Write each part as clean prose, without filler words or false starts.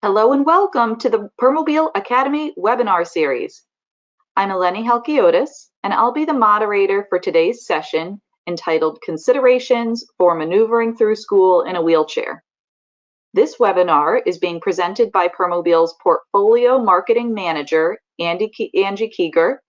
Hello and welcome to the Permobil Academy webinar series. I'm Eleni Halkiotis, and I'll be the moderator for today's session entitled Considerations for Maneuvering Through School in a Wheelchair. This webinar is being presented by Permobil's Portfolio Marketing Manager, Angie Keeger,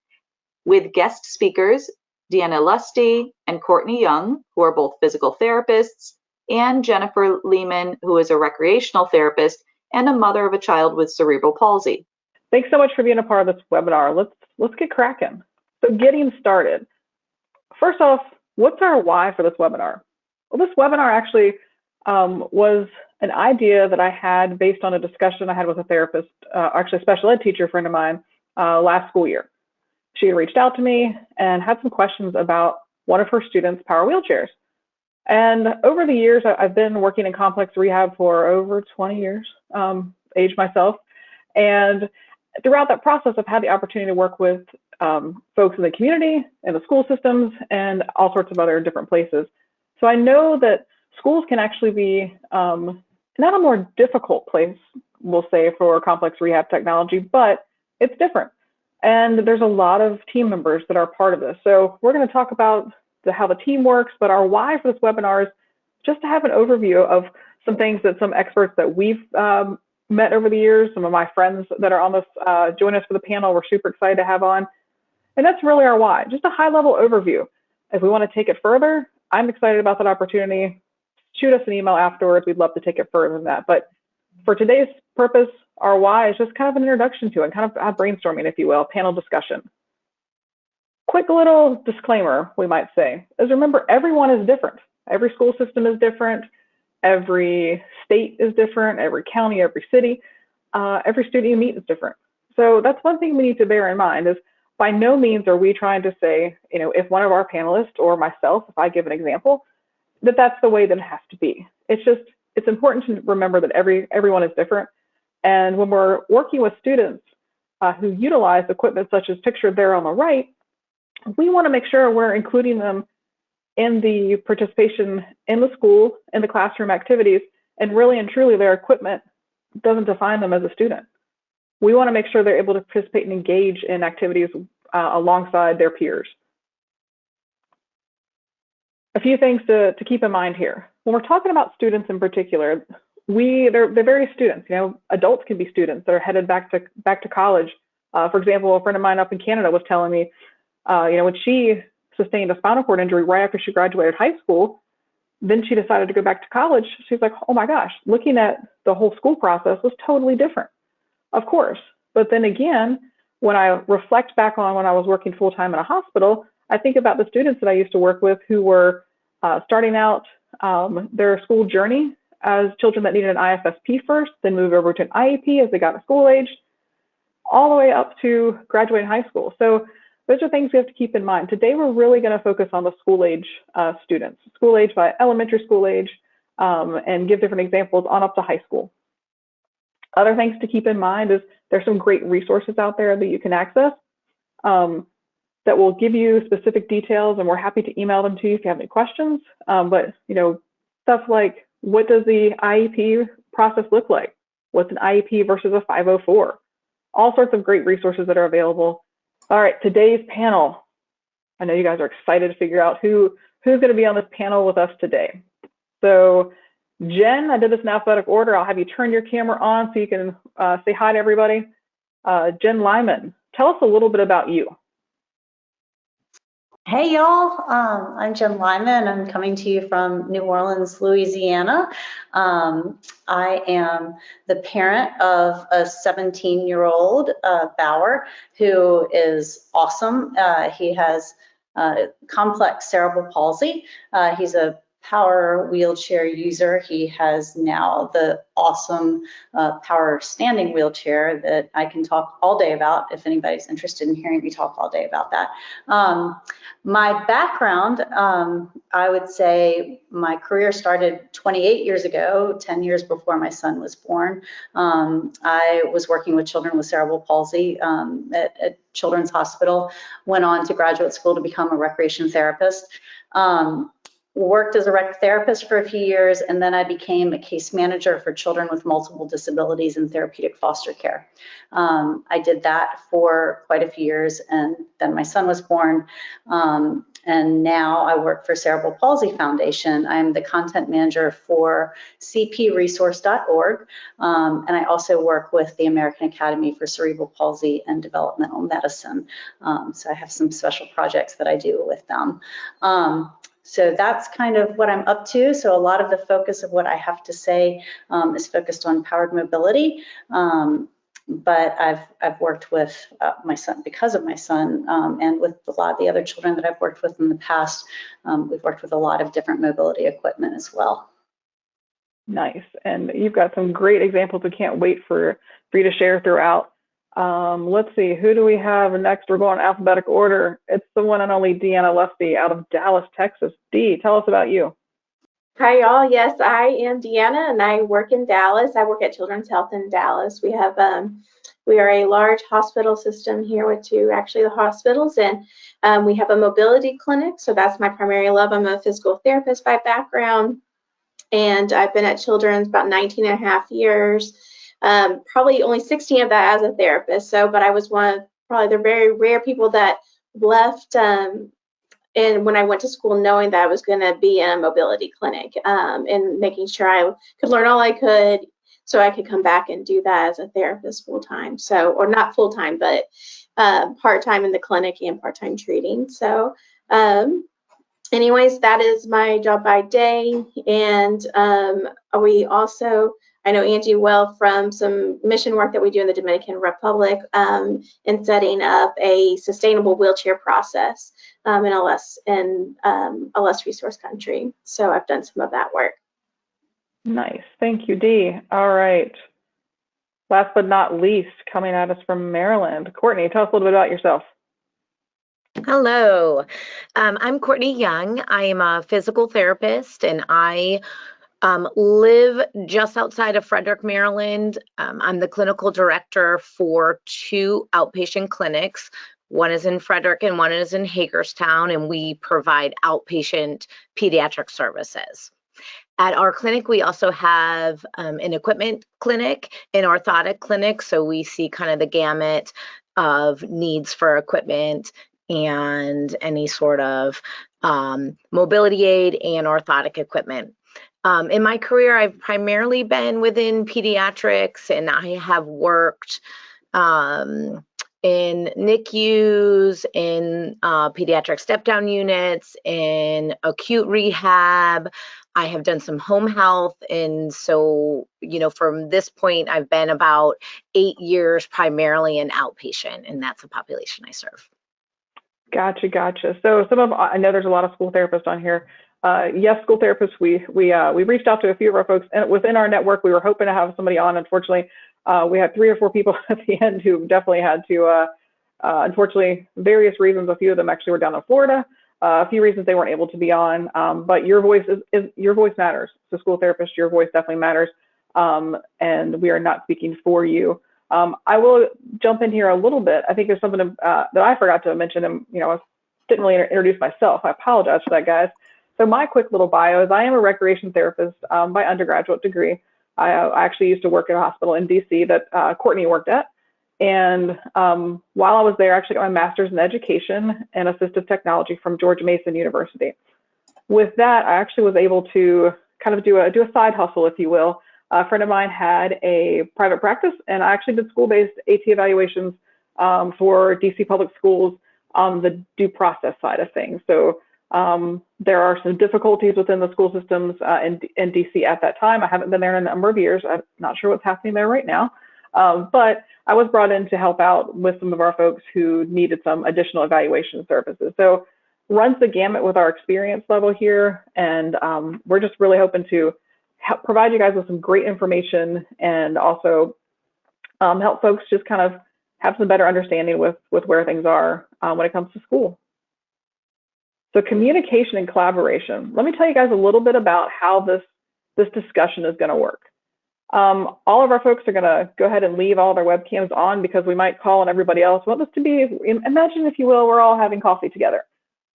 with guest speakers Deanna Lusty and Courtney Young, who are both physical therapists, and Jennifer Lehman, who is a recreational therapist and a mother of a child with cerebral palsy. Thanks so much for being a part of this webinar. Let's get cracking. So getting started. First off, what's our why for this webinar? Well, this webinar actually was an idea that I had based on a discussion I had with a therapist, actually a special ed teacher friend of mine last school year. She had reached out to me and had some questions about one of her students' power wheelchairs. And over the years, I've been working in complex rehab for over 20 years, age myself. And throughout that process, I've had the opportunity to work with folks in the community, in the school systems, and all sorts of other different places. So I know that schools can actually be not a more difficult place, we'll say, for complex rehab technology, but it's different. And there's a lot of team members that are part of this. So we're going to talk about how the team works, but our why for this webinar is just to have an overview of some things that some experts that we've met over the years, some of my friends that are on this, join us for the panel, we're super excited to have on. And that's really our why, just a high level overview. If we want to take it further, I'm excited about that opportunity. Shoot us an email afterwards. We'd love to take it further than that. But for today's purpose, our why is just kind of an introduction to it, kind of a brainstorming, if you will, panel discussion. Quick little disclaimer, we might say, is remember, everyone is different. Every school system is different. Every state is different. Every county, every city, every student you meet is different. So that's one thing we need to bear in mind is by no means are we trying to say, you know, if one of our panelists or myself, if I give an example, that that's the way that it has to be. It's just, it's important to remember that everyone is different. And when we're working with students who utilize equipment such as pictured there on the right, we want to make sure we're including them in the participation in the school, in the classroom activities, and really and truly their equipment doesn't define them as a student. We want to make sure they're able to participate and engage in activities alongside their peers. A few things to keep in mind here. When we're talking about students in particular, they're various students. You know, adults can be students that are headed back to college. For example, a friend of mine up in Canada was telling me, you know, when she sustained a spinal cord injury right after she graduated high school, then she decided to go back to college. She's like, oh my gosh, looking at the whole school process was totally different. Of course. But then again, when I reflect back on when I was working full-time in a hospital, I think about the students that I used to work with who were starting out their school journey as children that needed an IFSP first, then moved over to an IEP as they got to school age, all the way up to graduating high school. So those are things we have to keep in mind. Today, we're really going to focus on the school age students, school age by elementary school age, and give different examples on up to high school. Other things to keep in mind is there's some great resources out there that you can access that will give you specific details, and we're happy to email them to you if you have any questions. But you know, stuff like, what does the IEP process look like? What's an IEP versus a 504? All sorts of great resources that are available. All right, today's panel. I know you guys are excited to figure out who's going to be on this panel with us today. So Jen, I did this in alphabetic order. I'll have you turn your camera on so you can say hi to everybody. Jen Lyman, tell us a little bit about you. Hey y'all, I'm Jen Lyman. I'm coming to you from New Orleans, Louisiana. I am the parent of a 17-year-old Bauer who is awesome. He has complex cerebral palsy. He's a power wheelchair user. He has now the awesome power standing wheelchair that I can talk all day about if anybody's interested in hearing me talk all day about that. My background, I would say my career started 28 years ago, 10 years before my son was born. I was working with children with cerebral palsy at Children's Hospital, went on to graduate school to become a recreation therapist. worked as a rec therapist for a few years, and then I became a case manager for children with multiple disabilities in therapeutic foster care. I did that for quite a few years, and then my son was born. And now I work for Cerebral Palsy Foundation. I'm the content manager for cpresource.org, and I also work with the American Academy for Cerebral Palsy and Developmental Medicine. So I have some special projects that I do with them. So that's kind of what I'm up to. So a lot of the focus of what I have to say is focused on powered mobility. But I've worked with my son, because of my son, and with a lot of the other children that I've worked with in the past. We've worked with a lot of different mobility equipment as well. Nice. And you've got some great examples. We can't wait for you to share throughout. Let's see, who do we have next? We're going alphabetical order. It's the one and only Deanna Lusty out of Dallas, Texas. Dee, tell us about you. Hi, y'all. Yes, I am Deanna, and I work in Dallas. I work at Children's Health in Dallas. We have we are a large hospital system here with two actually the hospitals, and we have a mobility clinic. So that's my primary love. I'm a physical therapist by background, and I've been at Children's about 19 and a half years. Probably only 16 of that as a therapist. So, but I was one of probably the very rare people that left. And when I went to school, knowing that I was going to be in a mobility clinic, and making sure I could learn all I could so I could come back and do that as a therapist full time. So, or not full time, but part time in the clinic and part time treating. So, anyways, that is my job by day. And we also, I know Angie well from some mission work that we do in the Dominican Republic, in setting up a sustainable wheelchair process in a less resource country. So I've done some of that work. Nice. Thank you, Dee. All right. Last but not least, coming at us from Maryland, Courtney, tell us a little bit about yourself. Hello, I'm Courtney Young. I am a physical therapist, and I live just outside of Frederick, Maryland. I'm the clinical director for two outpatient clinics. One is in Frederick and one is in Hagerstown, and we provide outpatient pediatric services. At our clinic, we also have an equipment clinic, an orthotic clinic, so we see kind of the gamut of needs for equipment and any sort of mobility aid and orthotic equipment. In my career, I've primarily been within pediatrics, and I have worked in NICUs, in pediatric step-down units, in acute rehab. I have done some home health, and so, you know, from this point, I've been about 8 years primarily in outpatient, and that's the population I serve. Gotcha. So I know there's a lot of school therapists on here. Yes, school therapists, we reached out to a few of our folks, and within our network, we were hoping to have somebody on. Unfortunately, we had 3 or 4 people at the end who definitely had to, unfortunately, various reasons. A few of them actually were down in Florida. A few reasons they weren't able to be on, but your voice your voice matters. So school therapist, your voice definitely matters, and we are not speaking for you. I will jump in here a little bit. I think there's something that I forgot to mention, and I didn't really introduce myself. I apologize for that, guys. So my quick little bio is I am a recreation therapist by undergraduate degree. I actually used to work at a hospital in DC that Courtney worked at. And while I was there, I actually got my master's in education and assistive technology from George Mason University. With that, I actually was able to kind of do a side hustle, if you will. A friend of mine had a private practice, and I actually did school-based AT evaluations for DC public schools on the due process side of things. So there are some difficulties within the school systems in DC at that time. I haven't been there in a number of years. I'm not sure what's happening there right now. But I was brought in to help out with some of our folks who needed some additional evaluation services. So runs the gamut with our experience level here. And we're just really hoping to provide you guys with some great information, and also help folks just kind of have some better understanding with where things are when it comes to school. So communication and collaboration. Let me tell you guys a little bit about how this discussion is going to work. All of our folks are going to go ahead and leave all their webcams on, because we might call on everybody else. We want this to be, imagine, if you will, we're all having coffee together.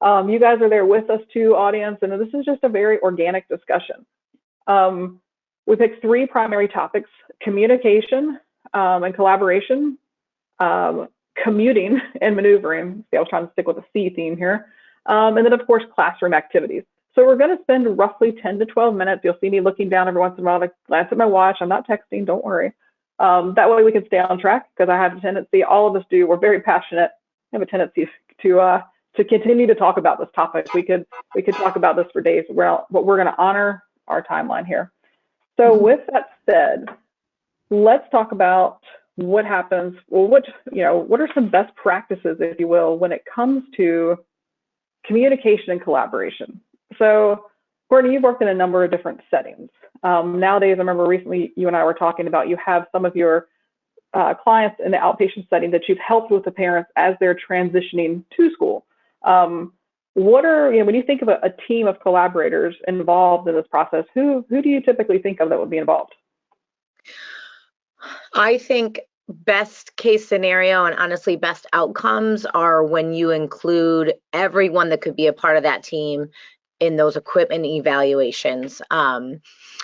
You guys are there with us too, audience, and this is just a very organic discussion. We picked 3 primary topics: communication and collaboration, commuting and maneuvering. See, I was trying to stick with a C theme here. And then, of course, classroom activities. So we're going to spend roughly 10 to 12 minutes. You'll see me looking down every once in a while to glance at my watch. I'm not texting, don't worry. That way we can stay on track, because I have a tendency, all of us do, we're very passionate, have a tendency to continue to talk about this topic. We could talk about this for days, but we're going to honor our timeline here. So with that said, let's talk about what happens, well, what are some best practices, if you will, when it comes to communication and collaboration. So Courtney, you've worked in a number of different settings. Nowadays, I remember recently you and I were talking about, you have some of your clients in the outpatient setting that you've helped with the parents as they're transitioning to school. What are, when you think of a team of collaborators involved in this process, who do you typically think of that would be involved? I think best case scenario and honestly best outcomes are when you include everyone that could be a part of that team in those equipment evaluations.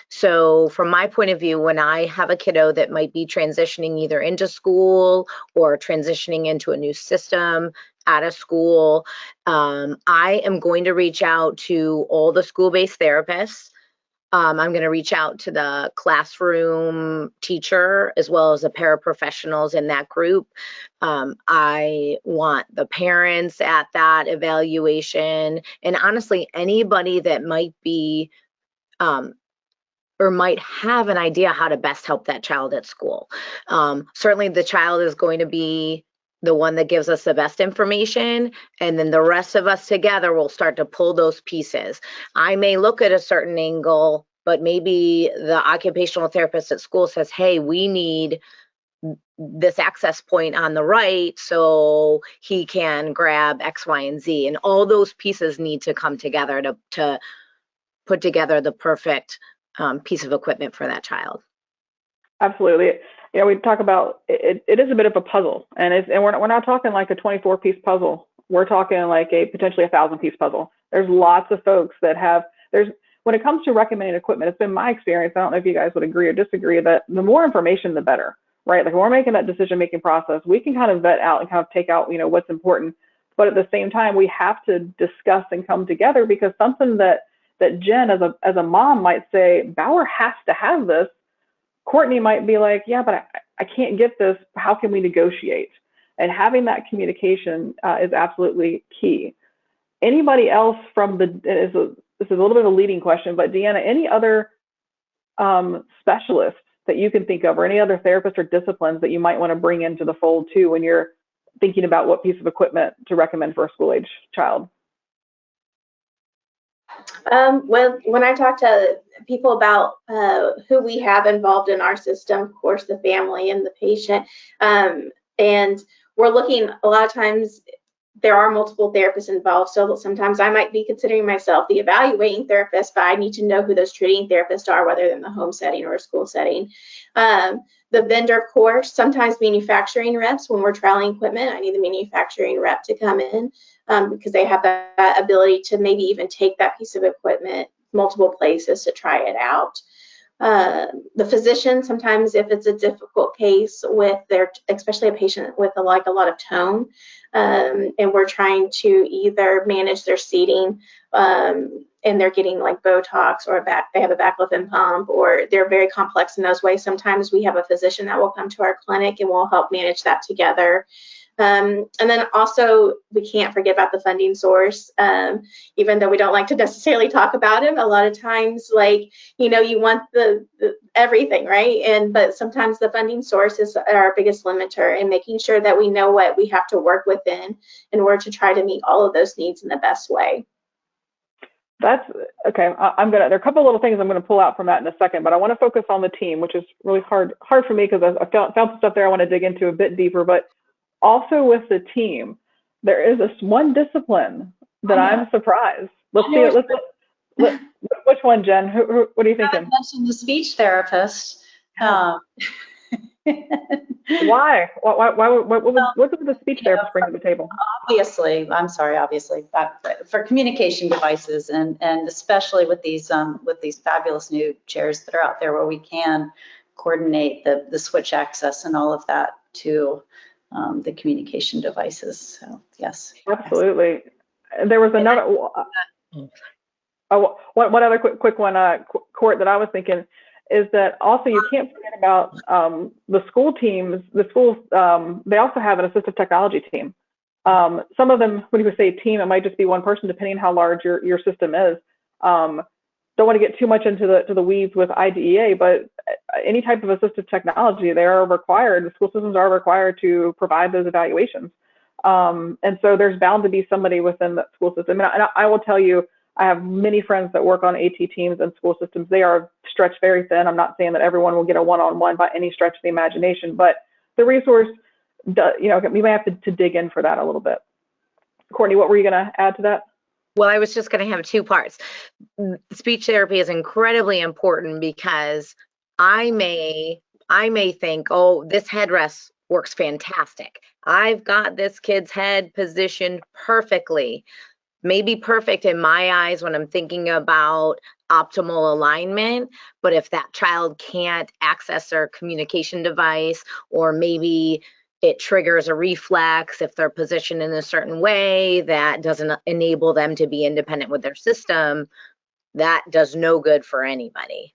So from my point of view, when I have a kiddo that might be transitioning either into school or transitioning into a new system at a school, I am going to reach out to all the school-based therapists. I'm going to reach out to the classroom teacher as well as the paraprofessionals in that group. I want the parents at that evaluation, and honestly, anybody that might be or might have an idea how to best help that child at school. Certainly the child is going to be the one that gives us the best information, and then the rest of us together will start to pull those pieces. I may look at a certain angle, but maybe the occupational therapist at school says, hey, we need this access point on the right so he can grab X, Y, and Z. And all those pieces need to come together to put together the perfect piece of equipment for that child. Absolutely. We talk about it is a bit of a puzzle, and we're not talking like a 24-piece puzzle. We're talking like a potentially 1,000-piece puzzle. There's lots of folks that when it comes to recommending equipment, it's been my experience, I don't know if you guys would agree or disagree, that the more information, the better, right? Like when we're making that decision-making process, we can kind of vet out and kind of take out, what's important. But at the same time, we have to discuss and come together, because something that Jen as a mom might say, Bauer has to have this. Courtney might be like, yeah, but I can't get this. How can we negotiate? And having that communication is absolutely key. Anybody else this is a little bit of a leading question, but Deanna, any other specialists that you can think of, or any other therapists or disciplines that you might want to bring into the fold too when you're thinking about what piece of equipment to recommend for a school-age child? Well, when I talk to people about who we have involved in our system, of course, the family and the patient, and we're looking, a lot of times there are multiple therapists involved, so sometimes I might be considering myself the evaluating therapist, but I need to know who those treating therapists are, whether in the home setting or a school setting. The vendor, of course, sometimes manufacturing reps, when we're trialing equipment, I need the manufacturing rep to come in because they have that ability to maybe even take that piece of equipment multiple places to try it out. The physician, sometimes if it's a difficult case with especially a patient with a lot of tone, and we're trying to either manage their seating, and they're getting like Botox or they have a baclofen pump, or they're very complex in those ways. Sometimes we have a physician that will come to our clinic and we'll help manage that together. And then also, we can't forget about the funding source, even though we don't like to necessarily talk about it. A lot of times, you want the everything, right? But sometimes the funding source is our biggest limiter, and making sure that we know what we have to work within in order to try to meet all of those needs in the best way. That's okay. There are a couple of little things I'm going to pull out from that in a second, but I want to focus on the team, which is really hard for me, because I found some stuff there I want to dig into a bit deeper. But also with the team, there is this one discipline that I'm surprised. Let's see it. Which one, Jen? What are you thinking? I mentioned the speech therapist. Why? What did the speech therapist bring to the table? Obviously, for communication devices, and especially with these fabulous new chairs that are out there where we can coordinate the switch access and all of that to the communication devices. So yes. Absolutely. There was another. One other quick one, Court, that I was thinking is that also you can't forget about the school teams. The schools, they also have an assistive technology team. Some of them, when you say team, it might just be one person, depending on how large your system is. Don't want to get too much into the weeds with IDEA, but any type of assistive technology, they are required. The school systems are required to provide those evaluations. And so there's bound to be somebody within the school system. And I will tell you, I have many friends that work on AT teams and school systems. They are stretched very thin. I'm not saying that everyone will get a one-on-one by any stretch of the imagination, but the resource, we may have to dig in for that a little bit. Courtney, what were you going to add to that? Well, I was just going to have two parts. Speech therapy is incredibly important because I may think, oh, this headrest works fantastic. I've got this kid's head positioned perfectly. Maybe perfect in my eyes when I'm thinking about optimal alignment, but if that child can't access their communication device, or maybe it triggers a reflex if they're positioned in a certain way that doesn't enable them to be independent with their system, that does no good for anybody.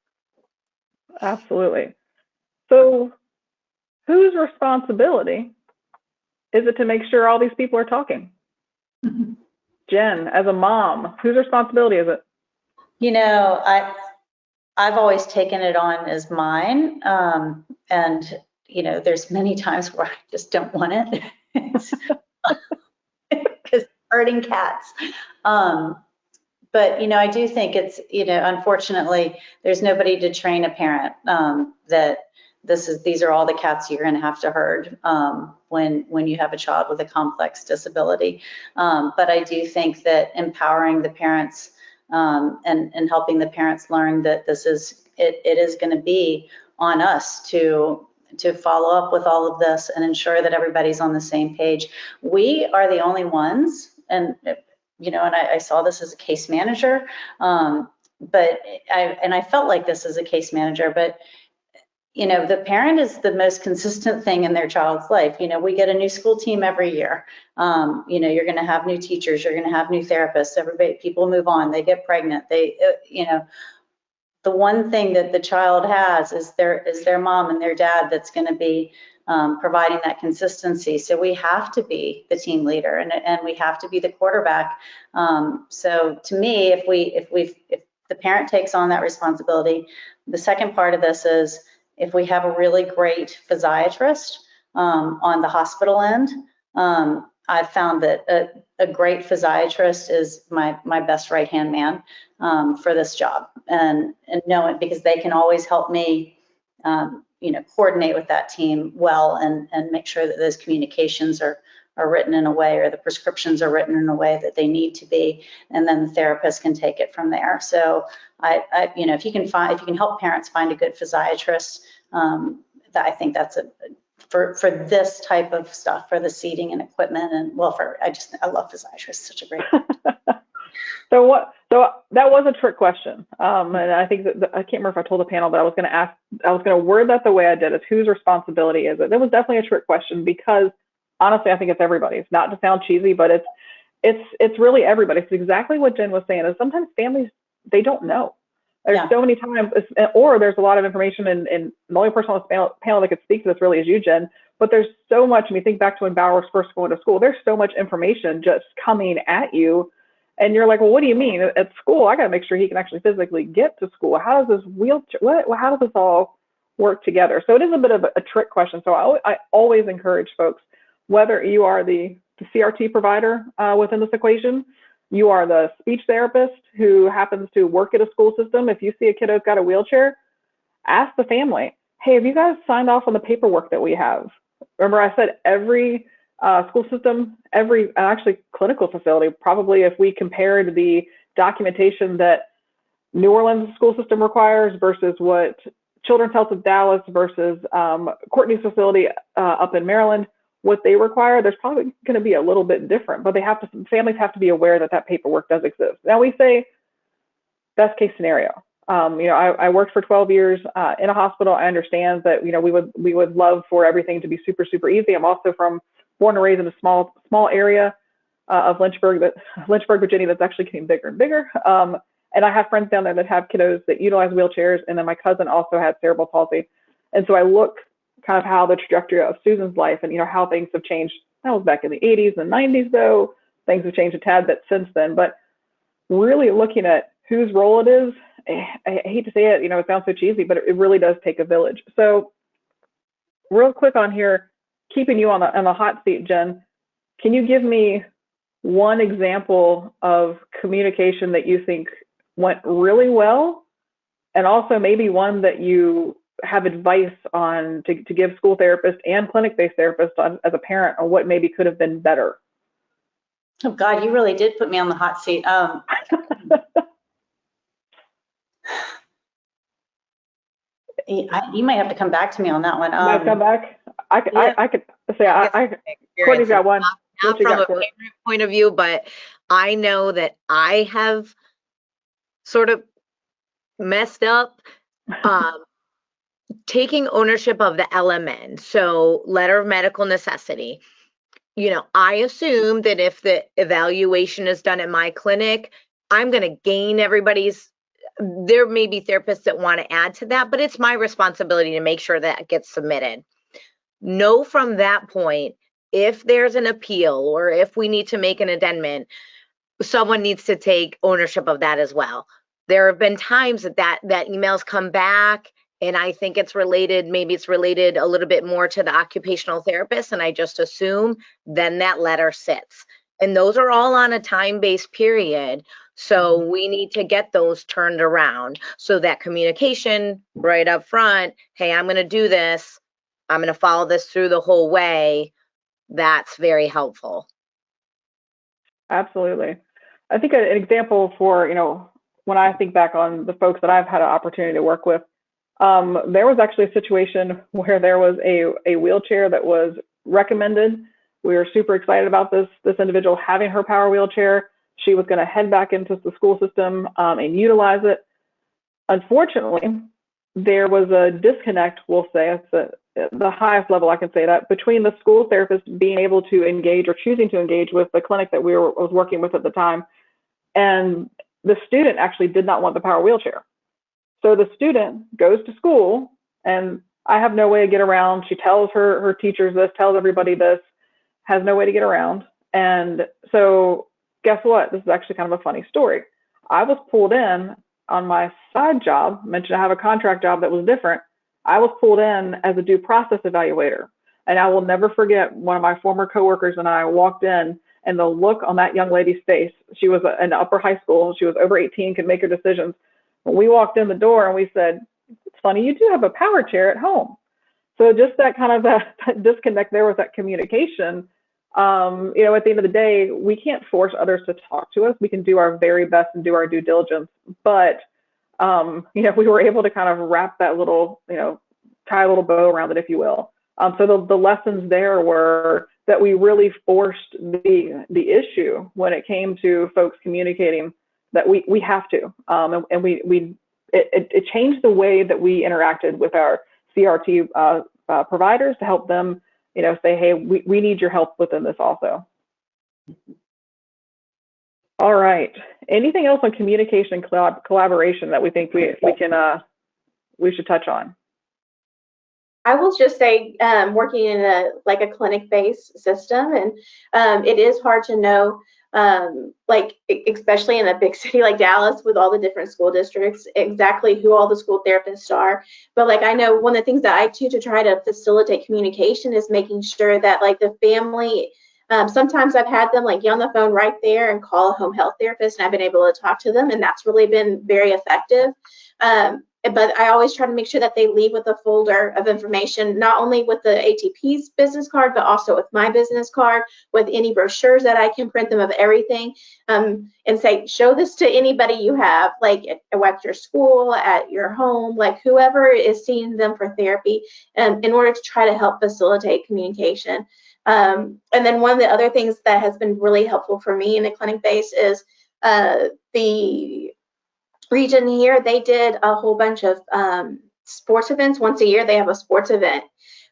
Absolutely. So whose responsibility is it to make sure all these people are talking? Mm-hmm. Jen, as a mom, whose responsibility is it? I've always taken it on as mine. And, there's many times where I just don't want it because hurting cats. But, I do think it's, unfortunately, there's nobody to train a parent that these are all the cats you're going to have to herd when you have a child with a complex disability. But I do think that empowering the parents and helping the parents learn that it is going to be on us to follow up with all of this and ensure that everybody's on the same page. We are the only ones, and I saw this as a case manager, but I felt like this as a case manager, but the parent is the most consistent thing in their child's life. We get a new school team every year. You're going to have new teachers, you're going to have new therapists, people move on, they get pregnant, the one thing that the child has is their mom and their dad that's going to be providing that consistency. So we have to be the team leader and we have to be the quarterback. So to me, if the parent takes on that responsibility, the second part of this is if we have a really great physiatrist on the hospital end, I've found that a great physiatrist is my best right-hand man for this job, and know it because they can always help me, coordinate with that team well and make sure that those communications are written in a way, or the prescriptions are written in a way that they need to be, and then the therapist can take it from there. So if you can help parents find a good physiatrist, I think that's for this type of stuff, for the seating and equipment, and I love physiatrists, such a great. So that was a trick question, and I think that I can't remember if I told the panel, but I was going to word that the way I did. Is whose responsibility is it? That was definitely a trick question because honestly, I think it's everybody's. Not to sound cheesy, but it's really everybody. It's exactly what Jen was saying. Is sometimes families, they don't know. There's so many times, or there's a lot of information, and the only person on this panel that could speak to this really is you, Jen. But there's so much. I mean, think back to when Bauer was first going to school. There's so much information just coming at you, and you're like, well, what do you mean? At school, I got to make sure he can actually physically get to school. How does this wheelchair? How does this all work together? So it is a bit of a trick question. So I always encourage folks, whether you are the CRT provider within this equation, you are the speech therapist who happens to work at a school system. If you see a kid who's got a wheelchair, ask the family, hey, have you guys signed off on the paperwork that we have? Remember I said every school system, every actually clinical facility, probably if we compared the documentation that New Orleans school system requires versus what Children's Health of Dallas versus Courtney's facility up in Maryland, what they require, there's probably going to be a little bit different, but families have to be aware that that paperwork does exist. Now we say best case scenario. I worked for 12 years in a hospital. I understand that, we would love for everything to be super, super easy. I'm also born and raised in a small area of Lynchburg, Virginia, that's actually getting bigger and bigger. And I have friends down there that have kiddos that utilize wheelchairs. And then my cousin also had cerebral palsy. And so I look kind of how the trajectory of Susan's life and, how things have changed. That was back in the 80s and 90s, though. Things have changed a tad bit since then. But really looking at whose role it is, I hate to say it, it sounds so cheesy, but it really does take a village. So real quick on here, keeping you on the hot seat, Jen, can you give me one example of communication that you think went really well, and also maybe one that you have advice on to give school therapists and clinic-based therapists on, as a parent, on what maybe could have been better? Oh God, you really did put me on the hot seat. You might have to come back to me on that one. Might come back. I could say Courtney's got one. Not from a parent point of view, but I know that I have sort of messed up taking ownership of the LMN, so letter of medical necessity. I assume that if the evaluation is done at my clinic, I'm going to gain everybody's. There may be therapists that want to add to that, but it's my responsibility to make sure that gets submitted. Know from that point, if there's an appeal or if we need to make an addendum, someone needs to take ownership of that as well. There have been times that emails come back, and I think maybe it's related a little bit more to the occupational therapist, and I just assume then that letter sits. And those are all on a time-based period. So we need to get those turned around. So that communication right up front, hey, I'm going to do this. I'm going to follow this through the whole way. That's very helpful. Absolutely. I think an example for, when I think back on the folks that I've had an opportunity to work with, there was actually a situation where there was a wheelchair that was recommended. We were super excited about this individual having her power wheelchair. She was going to head back into the school system and utilize it. Unfortunately, there was a disconnect, we'll say, it's the highest level I can say that, between the school therapist being able to engage or choosing to engage with the clinic that was working with at the time, and the student actually did not want the power wheelchair. So the student goes to school, and I have no way to get around. She tells her teachers this, tells everybody this, has no way to get around. And so guess what? This is actually kind of a funny story. I was pulled in on my side job. I mentioned I have a contract job that was different. I was pulled in as a due process evaluator. And I will never forget, one of my former coworkers and I walked in, and the look on that young lady's face. She was in upper high school. She was over 18, could make her decisions. When we walked in the door and we said, it's funny, you do have a power chair at home. So just that kind of that disconnect there with that communication. At the end of the day, we can't force others to talk to us. We can do our very best and do our due diligence. But, we were able to kind of wrap that little, tie a little bow around it, if you will. So the lessons there were that we really forced the issue when it came to folks communicating that we have to. And it changed the way that we interacted with our CRT providers to help them, say, hey, we need your help within this also. All right. Anything else on communication and collaboration that we think we should touch on? I will just say, working in a clinic-based system, and it is hard to know, especially in a big city like Dallas with all the different school districts, exactly who all the school therapists are. But I know one of the things that I do to try to facilitate communication is making sure that the family, sometimes I've had them get on the phone right there and call a home health therapist, and I've been able to talk to them, and that's really been very effective. but I always try to make sure that they leave with a folder of information, not only with the ATP's business card, but also with my business card, with any brochures that I can print them of everything, and say, show this to anybody you have, like at your school, at your home, like whoever is seeing them for therapy, in order to try to help facilitate communication. And then one of the other things that has been really helpful for me in a clinic base is the region here, they did a whole bunch of sports events. Once a year, they have a sports event.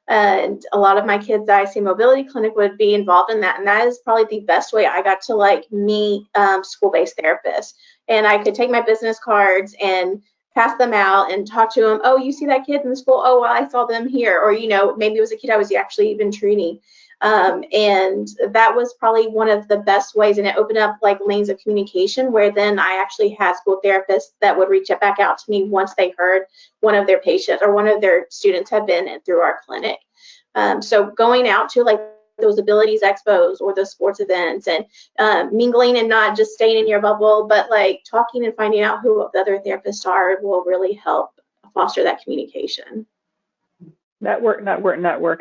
And a lot of my kids that I see mobility clinic would be involved in that. And that is probably the best way I got to like meet school-based therapists. And I could take my business cards and pass them out and talk to them. Oh, you see that kid in the school? Oh, well, I saw them here. Or, you know, maybe it was a kid I was actually even treating. And that was probably one of the best ways, and it opened up like lanes of communication where then I actually had school therapists that would reach back out to me once they heard one of their patients or one of their students had been through our clinic. So going out to like those abilities expos or those sports events and mingling and not just staying in your bubble, but like talking and finding out who the other therapists are will really help foster that communication. Network,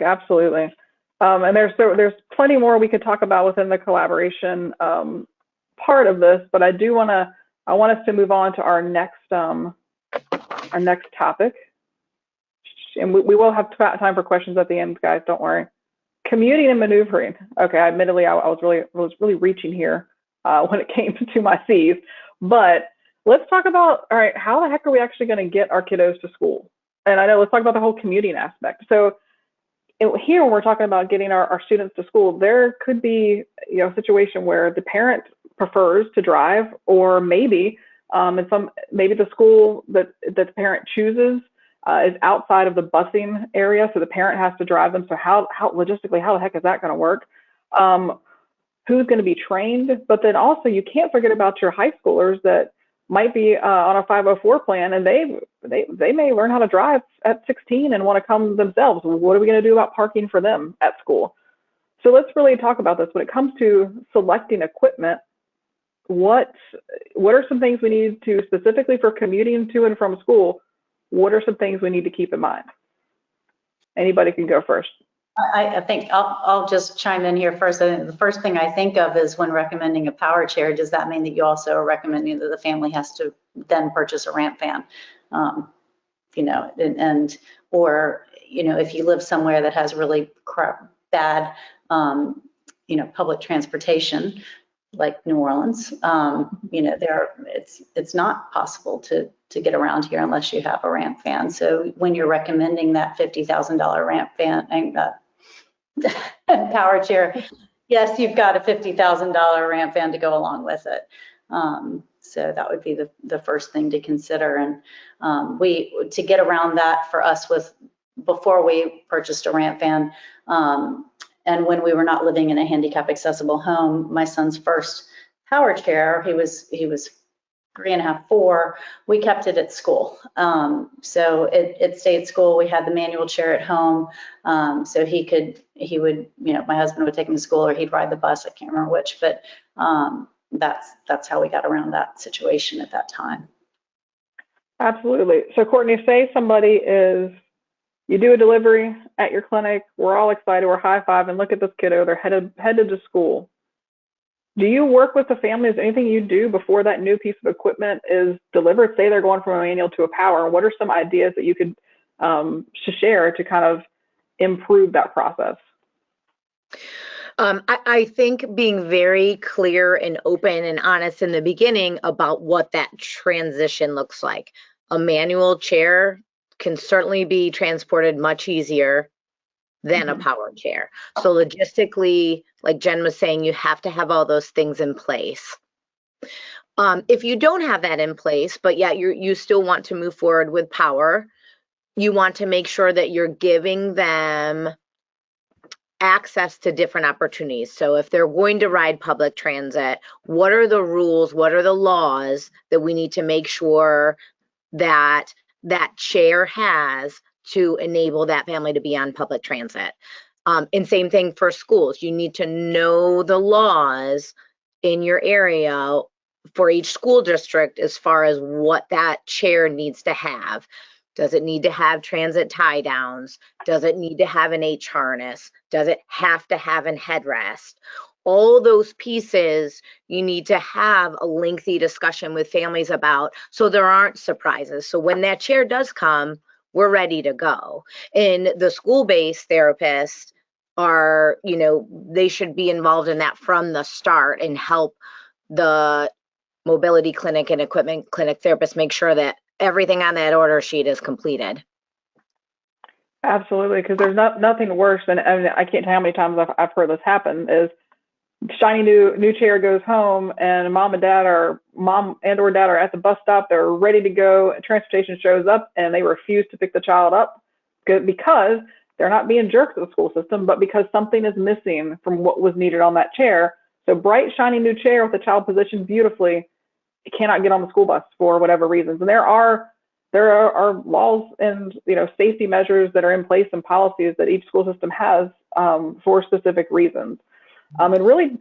absolutely. And there's plenty more we could talk about within the collaboration part of this, but I want us to move on to our next topic, and we will have time for questions at the end, guys. Don't worry. Commuting and maneuvering. Okay, admittedly, I was really reaching here when it came to my C's, but let's talk about, all right, how the heck are we actually going to get our kiddos to school? And I know, let's talk about the whole commuting aspect. So here, when we're talking about getting our students to school, there could be, you know, a situation where the parent prefers to drive, or maybe maybe the school that the parent chooses is outside of the busing area, so the parent has to drive them. So how logistically, how the heck is that going to work? Who's going to be trained? But then also, you can't forget about your high schoolers that might be on a 504 plan, and they may learn how to drive at 16 and want to come themselves. What are we going to do about parking for them at school? So let's really talk about this. When it comes to selecting equipment, what are some things we need to, specifically for commuting to and from school, what are some things we need to keep in mind? Anybody can go first. I think I'll just chime in here first. The first thing I think of is when recommending a power chair, does that mean that you also are recommending that the family has to then purchase a ramp van? You know, or, you know, if you live somewhere that has really bad, you know, public transportation, like New Orleans, you know, it's not possible to get around here unless you have a ramp van. So when you're recommending that $50,000 ramp van and power chair, yes, you've got a $50,000 ramp van to go along with it. So that would be the first thing to consider. And to get around that for us before we purchased a ramp van, and when we were not living in a handicap accessible home, my son's first power chair, he was 3.5, 4, we kept it at school. So it stayed at school. We had the manual chair at home. So he would, you know, my husband would take him to school, or he'd ride the bus. I can't remember which, but that's how we got around that situation at that time. Absolutely. So Courtney, say you do a delivery at your clinic, we're all excited, we're high-fiving, look at this kiddo, they're headed to school. Do you work with the family? Is there anything you do before that new piece of equipment is delivered? Say they're going from a manual to a power. What are some ideas that you could share to kind of improve that process? I think being very clear and open and honest in the beginning about what that transition looks like. A manual chair can certainly be transported much easier than a power chair. So logistically, like Jen was saying, you have to have all those things in place. If you don't have that in place, but yet you still want to move forward with power, you want to make sure that you're giving them access to different opportunities. So if they're going to ride public transit, what are the rules, what are the laws that we need to make sure that that chair has to enable that family to be on public transit? And same thing for schools. You need to know the laws in your area for each school district as far as what that chair needs to have. Does it need to have transit tie downs? Does it need to have an H harness? Does it have to have an headrest? All those pieces you need to have a lengthy discussion with families about, so there aren't surprises. So when that chair does come, we're ready to go. And the school-based therapists are, you know, they should be involved in that from the start and help the mobility clinic and equipment clinic therapists make sure that everything on that order sheet is completed. Absolutely, because there's nothing worse than, I mean, I can't tell how many times I've heard this happen, is shiny new chair goes home and mom and or dad are at the bus stop, they're ready to go, and transportation shows up and they refuse to pick the child up because they're not being jerks at the school system, but because something is missing from what was needed on that chair. So bright, shiny new chair with the child positioned beautifully, it cannot get on the school bus for whatever reasons. And there are laws and, you know, safety measures that are in place and policies that each school system has for specific reasons. And really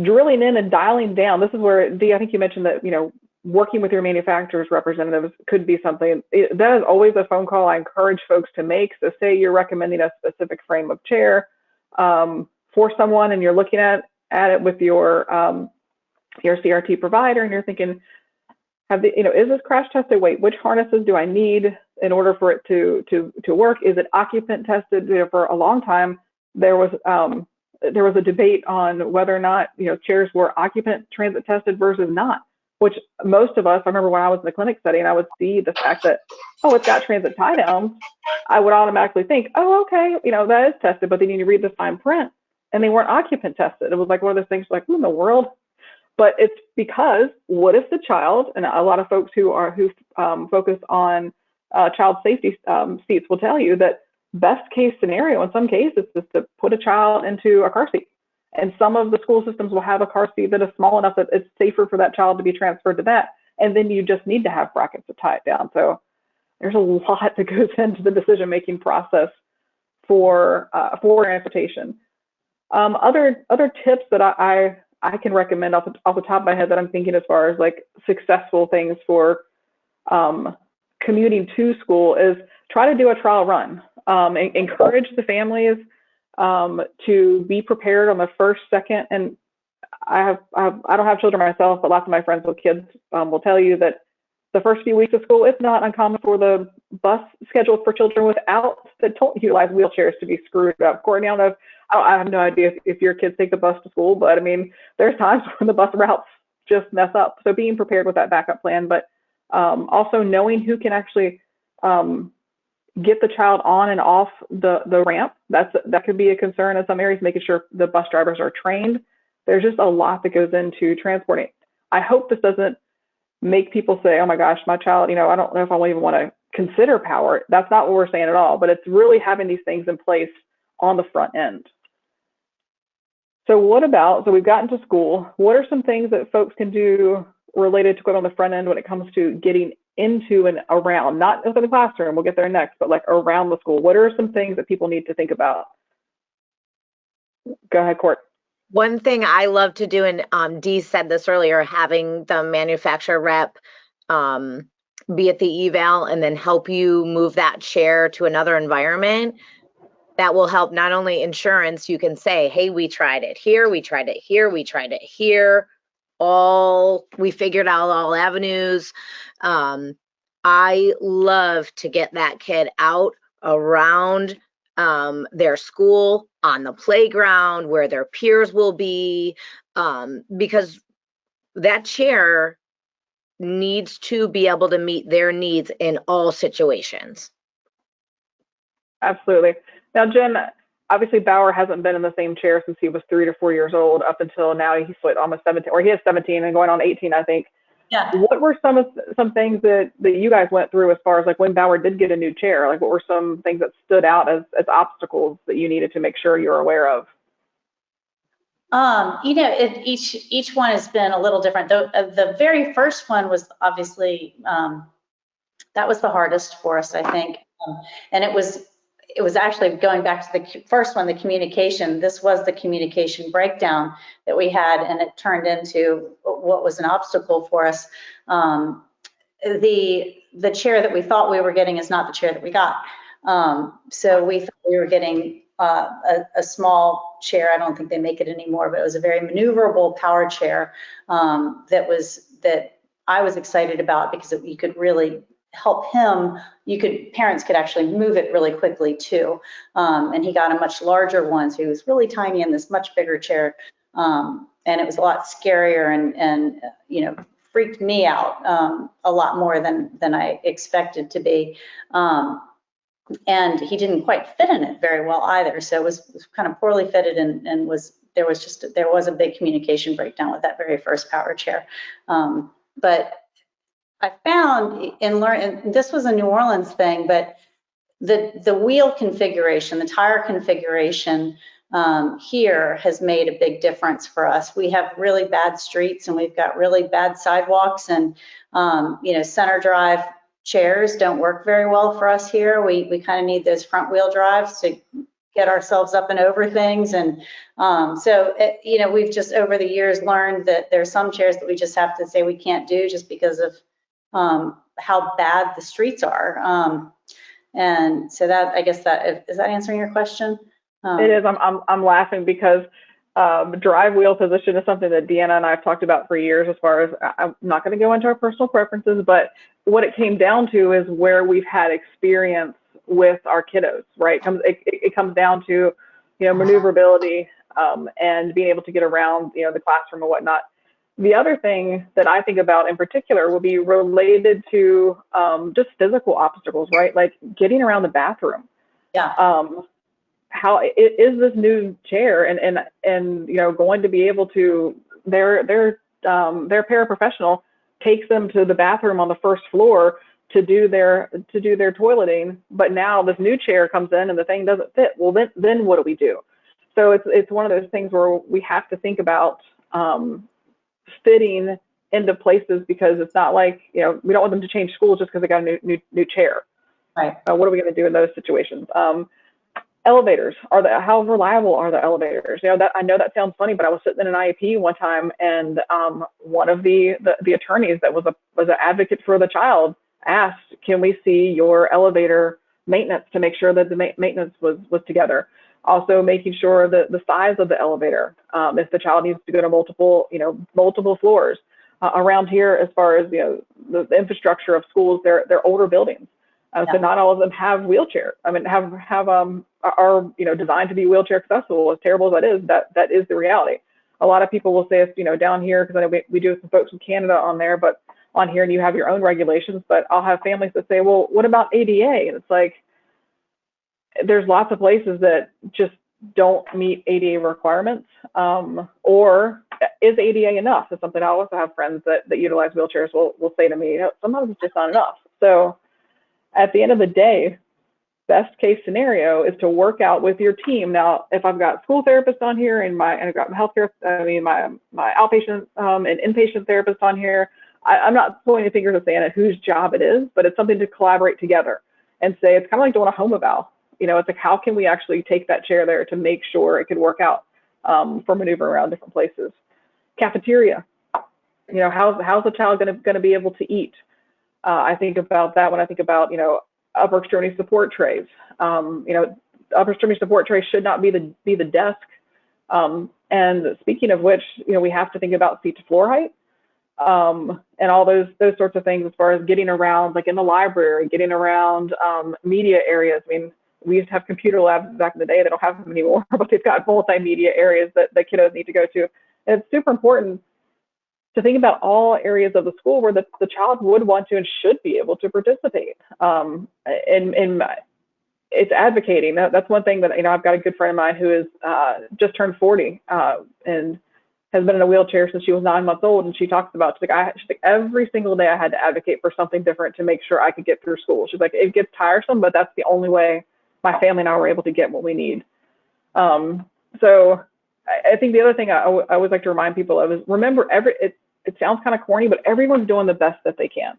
drilling in and dialing down. This is where, Dee, I think you mentioned that, you know, working with your manufacturer's representatives could be something. That is always a phone call I encourage folks to make. So say you're recommending a specific frame of chair for someone, and you're looking at it with your CRT provider, and you're thinking, is this crash tested? Wait, which harnesses do I need in order for it to work? Is it occupant tested? You know, for a long time, there was a debate on whether or not, you know, chairs were occupant transit tested versus not, which most of us, I remember when I was in the clinic setting, I would see the fact that, oh, it's got transit tie downs. I would automatically think, oh, okay, you know, that is tested, but then you read the fine print and they weren't occupant tested. It was like one of those things like, who in the world? But it's because, what if the child, and a lot of folks who focus on child safety seats will tell you that best case scenario in some cases is to put a child into a car seat. And some of the school systems will have a car seat that is small enough that it's safer for that child to be transferred to that. And then you just need to have brackets to tie it down. So there's a lot that goes into the decision-making process for transportation. Other tips that I can recommend off the top of my head that I'm thinking as far as like successful things for commuting to school is try to do a trial run. Encourage the families to be prepared on the first, second, and I don't have children myself, but lots of my friends with kids will tell you that the first few weeks of school, it's not uncommon for the bus scheduled for children that don't utilize wheelchairs to be screwed up. Courtney, I have no idea if your kids take the bus to school, but I mean, there's times when the bus routes just mess up. So being prepared with that backup plan, but also knowing who can actually get the child on and off the ramp. That could be a concern in some areas, making sure the bus drivers are trained. There's just a lot that goes into transporting. I hope this doesn't make people say, oh my gosh, my child, you know, I don't know if I even want to consider power. That's not what we're saying at all, but it's really having these things in place on the front end. So we've gotten to school. What are some things that folks can do related to on the front end when it comes to getting into and around, not within the classroom, we'll get there next, but like around the school? What are some things that people need to think about? Go ahead, Court. One thing I love to do, and Dee said this earlier, having the manufacturer rep be at the eval and then help you move that chair to another environment. That will help not only insurance, you can say, hey, we tried it here, we tried it here, we tried it here. We figured out all avenues. I love to get that kid out around their school, on the playground, where their peers will be, because that chair needs to be able to meet their needs in all situations. Absolutely. Now, Jen, obviously Bauer hasn't been in the same chair since he was 3 to 4 years old up until now. He's almost 17, or he is 17 and going on 18, I think. Yeah. What were some things that you guys went through as far as like when Bauer did get a new chair? Like what were some things that stood out as obstacles that you needed to make sure you're aware of? Each one has been a little different. The very first one was obviously that was the hardest for us, I think, and it was it was actually going back to the first one, the communication. This was the communication breakdown that we had, and it turned into what was an obstacle for us. The chair that we thought we were getting is not the chair that we got. So we thought we were getting a small chair. I don't think they make it anymore, but it was a very maneuverable power chair that I was excited about, because you could really help him. Parents could actually move it really quickly too. And he got a much larger one, so he was really tiny in this much bigger chair. And it was a lot scarier and you know, freaked me out a lot more than I expected to be. And he didn't quite fit in it very well either. So it was kind of poorly fitted, and there was a big communication breakdown with that very first power chair. But I found and this was a New Orleans thing, but the wheel configuration, the tire configuration here has made a big difference for us. We have really bad streets, and we've got really bad sidewalks, and you know, center drive chairs don't work very well for us here. We kind of need those front wheel drives to get ourselves up and over things. And you know, we've just over the years learned that there's some chairs that we just have to say we can't do, just because of how bad the streets are. And so that, I guess is that answering your question? It is. I'm laughing because drive wheel position is something that Deanna and I have talked about for years. As far as, I'm not going to go into our personal preferences, but what it came down to is where we've had experience with our kiddos, right? It comes down to, you know, maneuverability and being able to get around, you know, the classroom and whatnot. The other thing that I think about in particular will be related to just physical obstacles, right? Like getting around the bathroom. Yeah. How is this new chair and you know, going to be able to, their paraprofessional takes them to the bathroom on the first floor to do their toileting, but now this new chair comes in and the thing doesn't fit. Well, then what do we do? So it's one of those things where we have to think about fitting into places, because it's not like, you know, we don't want them to change schools just because they got a new chair. Right. What are we going to do in those situations? Elevators, how reliable are the elevators? You know, I know that sounds funny, but I was sitting in an IEP one time, and one of the attorneys that was an advocate for the child asked, "Can we see your elevator maintenance to make sure that the maintenance was together?" Also, making sure that the size of the elevator, if the child needs to go to multiple floors. Around here, as far as, you know, the infrastructure of schools, they're older buildings. So not all of them have wheelchair. I mean, are you know, designed to be wheelchair accessible. As terrible as that is, that is the reality. A lot of people will say, it's, you know, down here, because I know we do have some folks from Canada on there, but on here, and you have your own regulations. But I'll have families that say, well, what about ADA? And it's like, there's lots of places that just don't meet ADA requirements. Or is ADA enough? It's something I also have friends that utilize wheelchairs will say to me, you know, sometimes it's just not enough. So at the end of the day, best case scenario is to work out with your team. Now, if I've got school therapists on here and I've got my outpatient and inpatient therapists on here, I'm not pointing fingers and saying whose job it is, but it's something to collaborate together and say, it's kind of like doing a home eval. You know, it's like, how can we actually take that chair there to make sure it could work out for maneuvering around different places? Cafeteria, you know, how's the child going to be able to eat? I think about that when I think about, you know, upper extremity support trays. You know, upper extremity support trays should not be the desk. And speaking of which, you know, we have to think about seat to floor height and all those sorts of things as far as getting around, like in the library, getting around media areas. I mean, we used to have computer labs back in the day. They don't have them anymore, but they've got multimedia areas that kiddos need to go to. And it's super important to think about all areas of the school where the child would want to and should be able to participate. And it's advocating. That's one thing that, you know, I've got a good friend of mine who is just turned 40 and has been in a wheelchair since she was 9 months old. And she talks about, she's like, every single day I had to advocate for something different to make sure I could get through school. She's like, it gets tiresome, but that's the only way my family and I were able to get what we need. So I think the other thing I always like to remind people of is, remember, it sounds kind of corny, but everyone's doing the best that they can.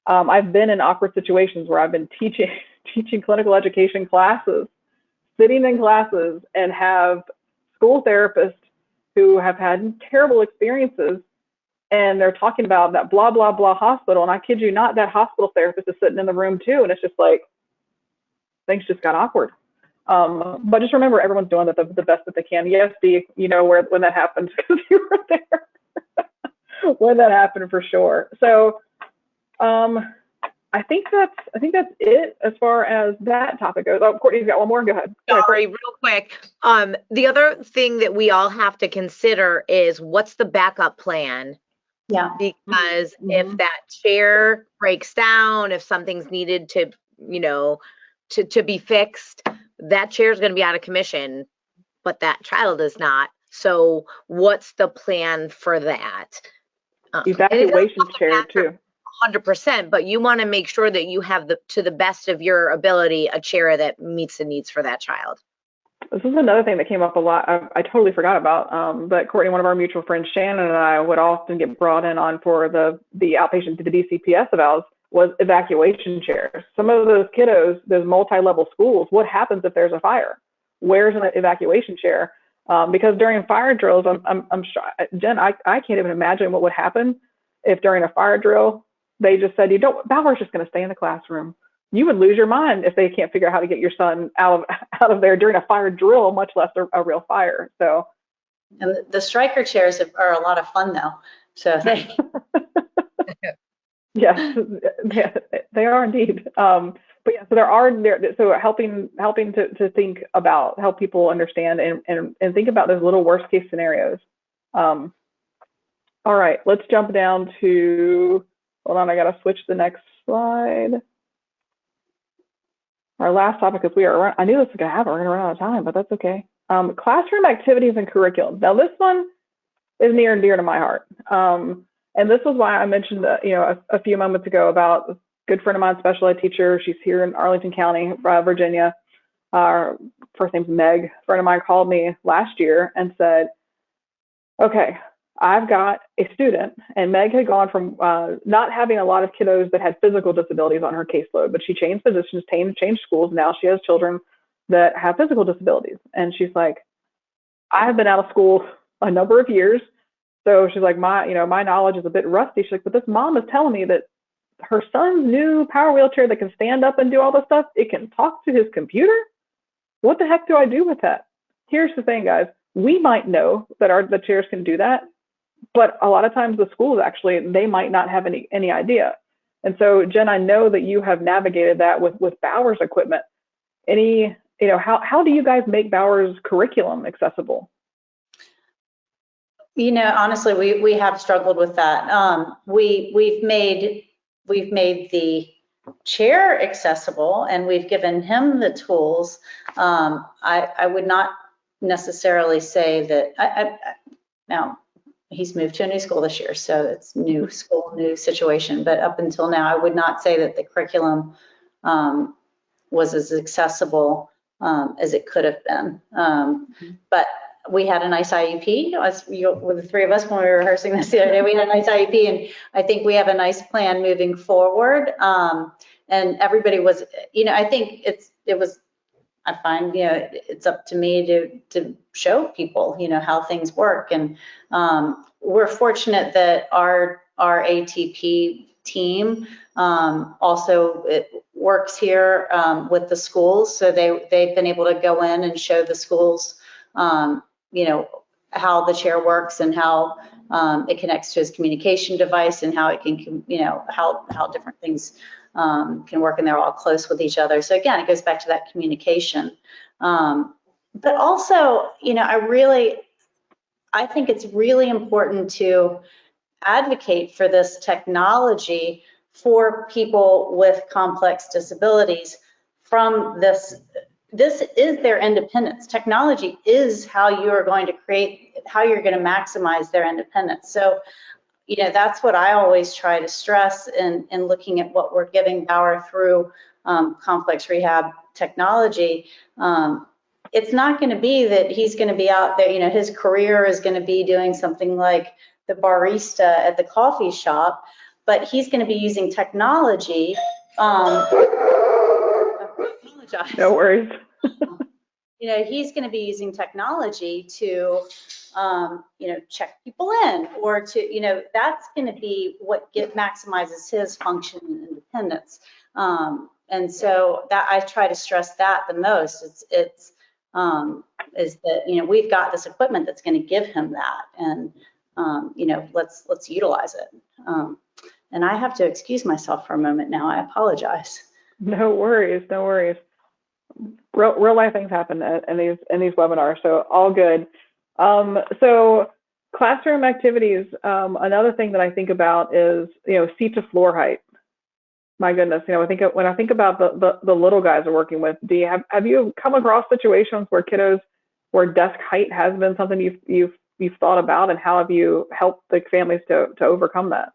I've been in awkward situations where I've been teaching teaching clinical education classes, sitting in classes and have school therapists who have had terrible experiences, and they're talking about that blah, blah, blah hospital. And I kid you not, that hospital therapist is sitting in the room too. And it's just like, things just got awkward. But just remember, everyone's doing the best that they can. Yes, Dee, you know when that happens because you were there when that happened for sure. So I think that's it as far as that topic goes. Oh, Courtney's got one more. Go ahead. Sorry, real quick. The other thing that we all have to consider is what's the backup plan? Yeah. Because if that chair breaks down, if something's needed to, you know, to be fixed, that chair is going to be out of commission, but that child is not. So what's the plan for that? Evacuation chair too. 100%, but you want to make sure that you have to the best of your ability, a chair that meets the needs for that child. This is another thing that came up a lot. I totally forgot about, but Courtney, one of our mutual friends, Shannon, and I would often get brought in on for the outpatient to the DCPS evals was evacuation chairs. Some of those kiddos, those multi-level schools, what happens if there's a fire? Where's an evacuation chair? Because during fire drills, I'm sure, Jen, I can't even imagine what would happen if during a fire drill, they just said, Bauer's just going to stay in the classroom. You would lose your mind if they can't figure out how to get your son out of there during a fire drill, much less a real fire. So, and the striker chairs are a lot of fun though. So they. Yes, they are indeed. But yeah, so so helping to think about, help people understand and think about those little worst case scenarios. All right, let's jump down to, hold on, I gotta switch the next slide. Our last topic is I knew this was gonna happen, we're gonna run out of time, but that's okay. Classroom activities and curriculum. Now this one is near and dear to my heart. And this was why I mentioned a few moments ago about a good friend of mine, special ed teacher. She's here in Arlington County, Virginia. First name's Meg. A friend of mine called me last year and said, okay, I've got a student, and Meg had gone from not having a lot of kiddos that had physical disabilities on her caseload, but she changed positions, changed schools. Now she has children that have physical disabilities. And she's like, I have been out of school a number of years. So she's like, my knowledge is a bit rusty. She's like, but this mom is telling me that her son's new power wheelchair that can stand up and do all this stuff, it can talk to his computer. What the heck do I do with that? Here's the thing, guys. We might know that the chairs can do that, but a lot of times the schools actually, they might not have any idea. And so, Jen, I know that you have navigated that with Bauer's equipment. How do you guys make Bauer's curriculum accessible? Honestly, we have struggled with that. We've made the chair accessible, and we've given him the tools. I would not necessarily say that. Now he's moved to a new school this year, so it's new school, new situation. But up until now, I would not say that the curriculum was as accessible as it could have been. But we had a nice IEP with the three of us when we were rehearsing this the other day. We had a nice IEP, and I think we have a nice plan moving forward. And everybody was, I think I find, it's up to me to show people, how things work. And we're fortunate that our ATP team also works here with the schools. So they've been able to go in and show the schools how the chair works and how it connects to his communication device and how it can, how different things can work, and they're all close with each other. So again, it goes back to that communication. But also, I think it's really important to advocate for this technology for people with complex disabilities. From this is their independence. Technology is how you're going to maximize their independence. So, that's what I always try to stress in looking at what we're giving Bauer through complex rehab technology. It's not going to be that he's going to be out there, his career is going to be doing something like the barista at the coffee shop, but he's going to be using technology. apologize. No worries. You know, he's going to be using technology to, you know, check people in, or to, you know, that's going to be what maximizes his function and independence. And so that I try to stress that the most. Is that, you know, we've got this equipment that's going to give him that, and you know, let's utilize it. And I have to excuse myself for a moment now. I apologize. No worries, no worries. Real life things happen in these webinars, so all good. So classroom activities. Another thing that I think about is, you know, seat to floor height. My goodness, you know, when I think about the little guys we're working with, have you come across situations where desk height has been something you've thought about, and how have you helped the families to overcome that?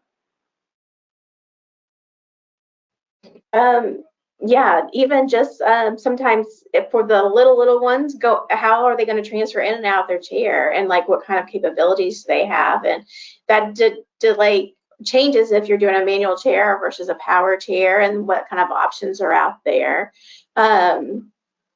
Yeah, even just sometimes for the little ones, how are they going to transfer in and out of their chair, and like what kind of capabilities they have, and that delay changes if you're doing a manual chair versus a power chair, and what kind of options are out there. And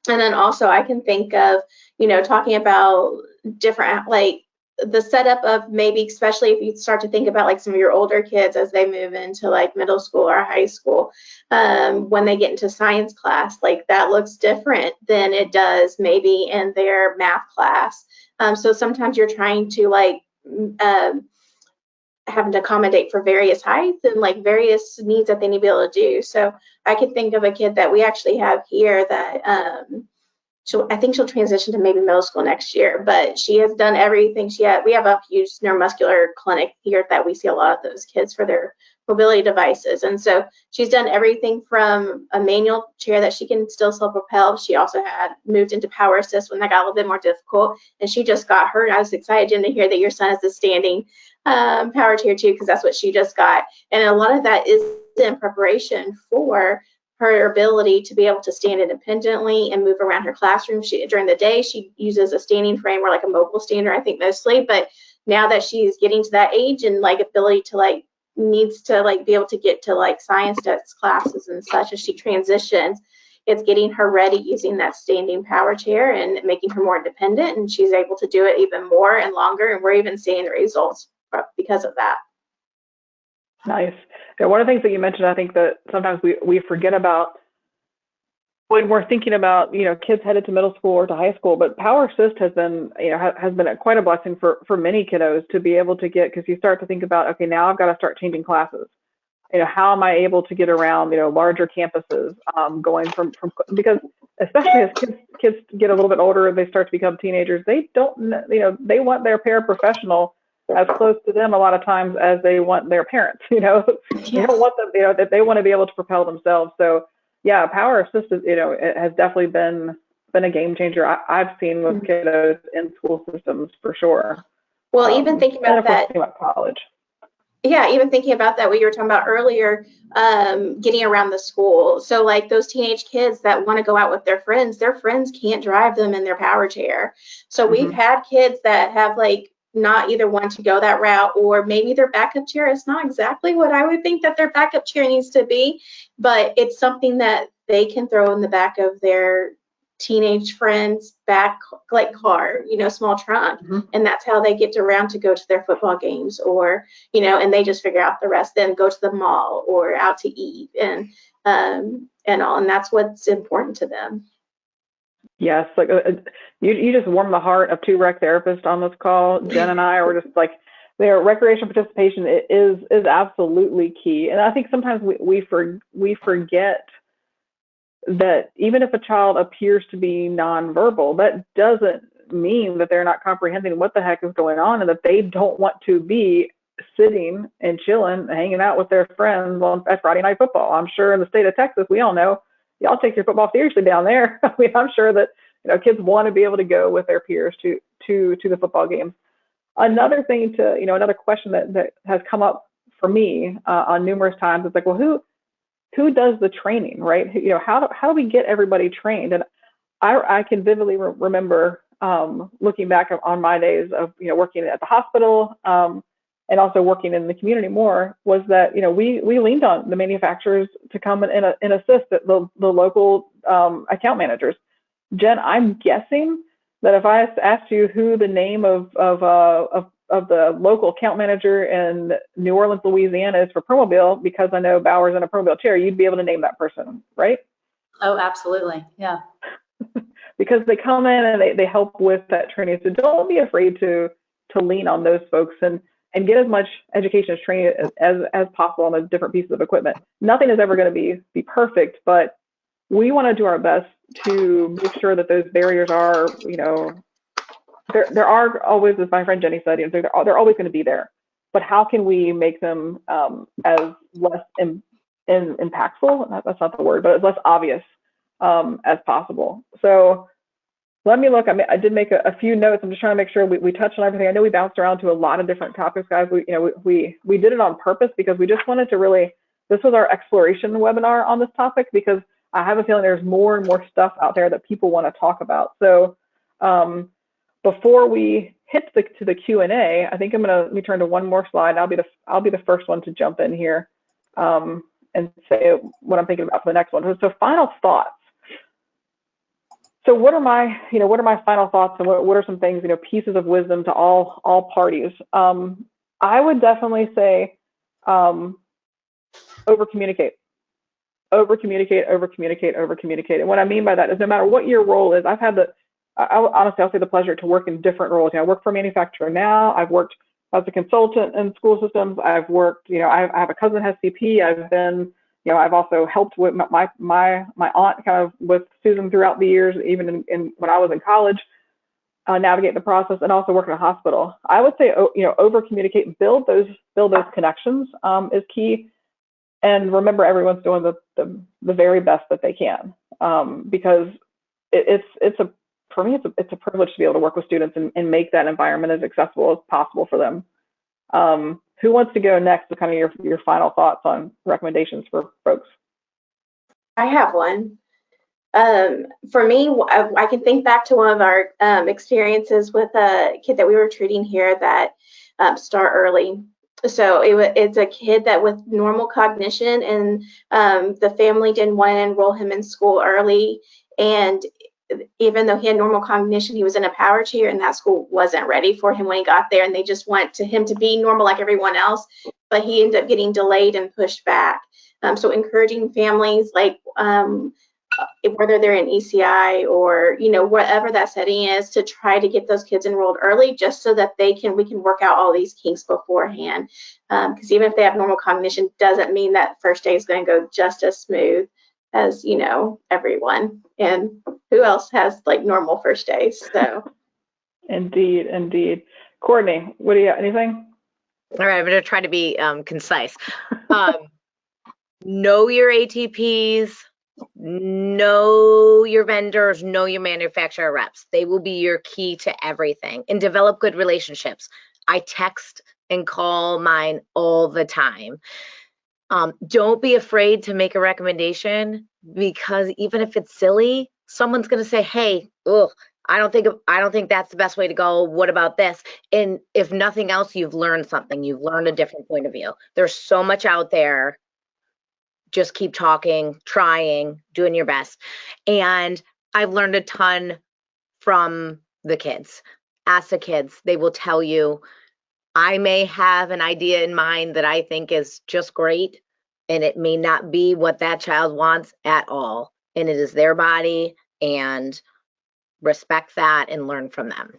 then also I can think of, you know, talking about different, like the setup of maybe, especially if you start to think about like some of your older kids as they move into like middle school or high school, when they get into science class, like that looks different than it does maybe in their math class. So sometimes you're trying to like having to accommodate for various heights and like various needs that they need to be able to do. So I can think of a kid that we actually have here that I think she'll transition to maybe middle school next year, but she has done everything. We have a huge neuromuscular clinic here that we see a lot of those kids for their mobility devices. And so she's done everything from a manual chair that she can still self-propel. She also had moved into power assist when that got a little bit more difficult. And she just got her. I was excited, Jen, to hear that your son has a standing power chair too, because that's what she just got. And a lot of that is in preparation for her ability to be able to stand independently and move around her classroom. During the day, she uses a standing frame or like a mobile stander, I think mostly. But now that she's getting to that age and like ability to like needs to like be able to get to like science desk classes and such as she transitions, it's getting her ready using that standing power chair and making her more independent. And she's able to do it even more and longer. And we're even seeing the results because of that. Nice. Yeah, one of the things that you mentioned, I think that sometimes we forget about when we're thinking about, you know, kids headed to middle school or to high school, but power assist has been, you know, has been quite a blessing for many kiddos to be able to get, because you start to think about, okay, now I've got to start changing classes. You know, how am I able to get around, you know, larger campuses, going from because especially as kids get a little bit older, they start to become teenagers. They don't, you know, they want their paraprofessional as close to them a lot of times as they want their parents. You know, Yes. They don't want them, you know, that they want to be able to propel themselves. So yeah, power assist, you know, it has definitely been a game changer. I've seen with kiddos in school systems for sure. Well, even thinking about that, thinking about college. Yeah, even thinking about that, what you were talking about earlier, getting around the school. So like those teenage kids that want to go out with their friends can't drive them in their power chair. So we've had kids that have like not either want to go that route, or maybe their backup chair is not exactly what I would think that their backup chair needs to be, but it's something that they can throw in the back of their teenage friends' back like car, you know, small trunk, and that's how they get around to go to their football games, or, you know, and they just figure out the rest, then go to the mall or out to eat and all, and that's what's important to them. Yes, like you just warmed the heart of two rec therapists on this call. Jen and I were just like, their recreational participation is absolutely key, and I think sometimes we forget that even if a child appears to be nonverbal, that doesn't mean that they're not comprehending what the heck is going on, and that they don't want to be sitting and chilling, hanging out with their friends at Friday Night Football. I'm sure in the state of Texas, we all know y'all take your football seriously down there. I mean, I'm sure that, you know, kids want to be able to go with their peers to the football games. Another thing another question that has come up for me on numerous times is like, well, who does the training, right? You know, how do we get everybody trained? And I can vividly remember looking back on my days of, you know, working at the hospital, and also working in the community more, was that, you know, we leaned on the manufacturers to come and assist the local account managers. Jen, I'm guessing that if I asked you who the name of the local account manager in New Orleans, Louisiana is for Permobil, because I know Bauer's in a Permobil chair, you'd be able to name that person, right? Oh, absolutely. Yeah. Because they come in and they help with that training. So don't be afraid to lean on those folks and get as much education as training as possible on the different pieces of equipment. Nothing is ever going to be perfect, but we want to do our best to make sure that those barriers are, you know, there are always, as my friend Jenny said, you know, they're always going to be there. But how can we make them as less impactful? That's not the word, but as less obvious as possible. So let me look. I did make a few notes. I'm just trying to make sure we touched on everything. I know we bounced around to a lot of different topics, guys. We did it on purpose because we just wanted to really, this was our exploration webinar on this topic, because I have a feeling there's more and more stuff out there that people want to talk about. So before we hit to the Q&A, I think let me turn to one more slide. I'll be the first one to jump in here and say what I'm thinking about for the next one. So final thoughts. So what are my final thoughts, and what are some things, you know, pieces of wisdom to all parties? I would definitely say over communicate. And what I mean by that is, no matter what your role is, I've had I'll say the pleasure to work in different roles. You know, I work for a manufacturer now. I've worked as a consultant in school systems. I've worked, you know, I have a cousin has CP. I've been, you know, I've also helped with my aunt kind of with Susan throughout the years, even in when I was in college, navigate the process, and also work in a hospital. I would say, you know, over communicate, build those connections is key. And remember, everyone's doing the very best that they can, because for me, it's a privilege to be able to work with students and make that environment as accessible as possible for them. Who wants to go next to kind of your final thoughts on recommendations for folks? I have one. For me, I can think back to one of our experiences with a kid that we were treating here that start early. So it's a kid that with normal cognition, and the family didn't want to enroll him in school early. And even though he had normal cognition, he was in a power chair, and that school wasn't ready for him when he got there. And they just want him to be normal like everyone else, but he ended up getting delayed and pushed back. So encouraging families, like whether they're in ECI or, you know, whatever that setting is, to try to get those kids enrolled early, just so that we can work out all these kinks beforehand. Because even if they have normal cognition, doesn't mean that first day is going to go just as smooth as, you know, everyone. And who else has like normal first days? So indeed. Courtney, what do you got? Anything? All right, I'm going to try to be concise. Know your ATPs, know your vendors, know your manufacturer reps. They will be your key to everything, and develop good relationships. I text and call mine all the time. Don't be afraid to make a recommendation, because even if it's silly, someone's going to say, hey, I don't think that's the best way to go. What about this? And if nothing else, you've learned something. You've learned a different point of view. There's so much out there. Just keep talking, trying, doing your best. And I've learned a ton from the kids. Ask the kids. They will tell you. I may have an idea in mind that I think is just great, and it may not be what that child wants at all. And it is their body, and respect that and learn from them.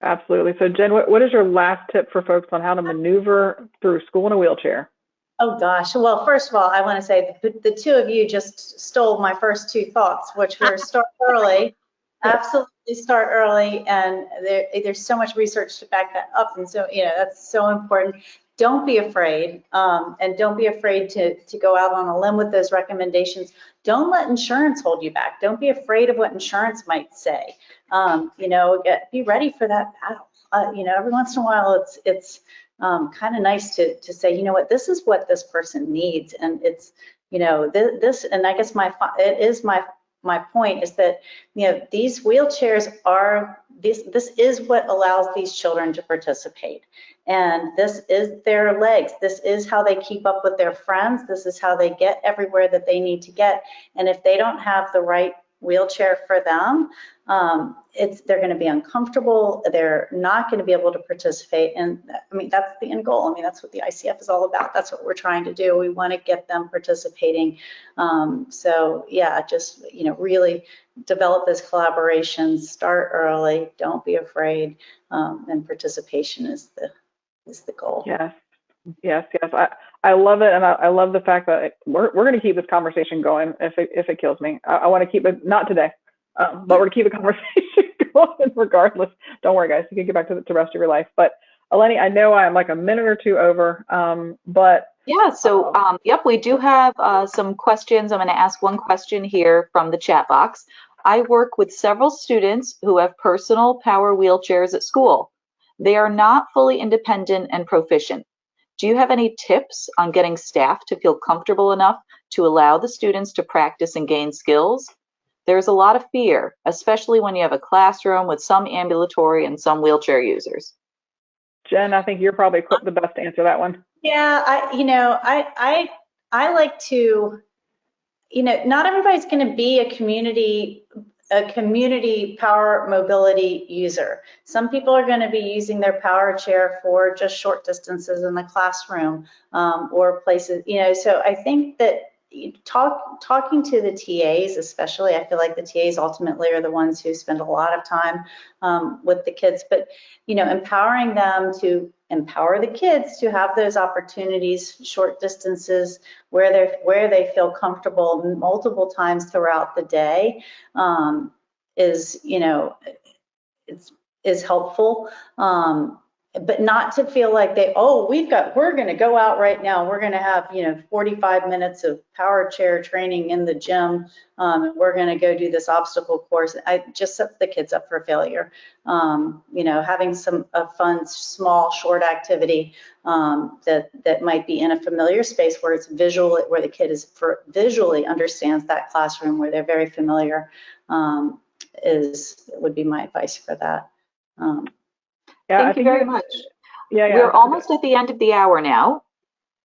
Absolutely. So Jen, what is your last tip for folks on how to maneuver through school in a wheelchair? Oh gosh. Well, first of all, I want to say the two of you just stole my first two thoughts, which were start early. Absolutely start early, and there's so much research to back that up, and so, you know, that's so important. Don't be afraid, and don't be afraid to go out on a limb with those recommendations. Don't let insurance hold you back. Don't be afraid of what insurance might say. You know, be ready for that battle. You know, every once in a while, it's kind of nice to say, you know what, this is what this person needs, and it's, you know, this, and I guess it is my my point is that, these wheelchairs are, this is what allows these children to participate. And this is their legs. This is how they keep up with their friends. This is how they get everywhere that they need to get. And if they don't have the right wheelchair for them, they're going to be uncomfortable. They're not going to be able to participate. And I mean, that's the end goal. I mean, that's what the ICF is all about. That's what we're trying to do. We want to get them participating. So yeah, just, really develop this collaboration, start early, don't be afraid. And participation is the goal. Yes. I love it, and I love the fact that we're going to keep this conversation going if it kills me. I want to keep it, not today, but we're going to keep the conversation going regardless. Don't worry, guys. You can get back to the rest of your life. But Eleni, I know I'm like a minute or two over, but yeah. So yep, we do have some questions. I'm going to ask one question here from the chat box. I work with several students who have personal power wheelchairs at school. They are not fully independent and proficient. Do you have any tips on getting staff to feel comfortable enough to allow the students to practice and gain skills? There's a lot of fear, especially when you have a classroom with some ambulatory and some wheelchair users. Jen, I think you're probably the best to answer that one. Yeah, I like to, not everybody's going to be a community power mobility user. Some people are going to be using their power chair for just short distances in the classroom, or places, so I think that talking to the TAs, especially, I feel like the TAs ultimately are the ones who spend a lot of time with the kids, but empowering them to empower the kids to have those opportunities, short distances, where they feel comfortable multiple times throughout the day, is helpful. But not to feel like we're going to go out right now. We're going to have 45 minutes of power chair training in the gym. And we're going to go do this obstacle course. I just set the kids up for failure. Having a fun, small, short activity that might be in a familiar space where it's visual, where the kid visually understands that classroom, where they're very familiar, would be my advice for that. Thank you very much. Yeah, we're almost at the end of the hour now.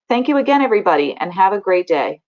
Thank you again, everybody, and have a great day.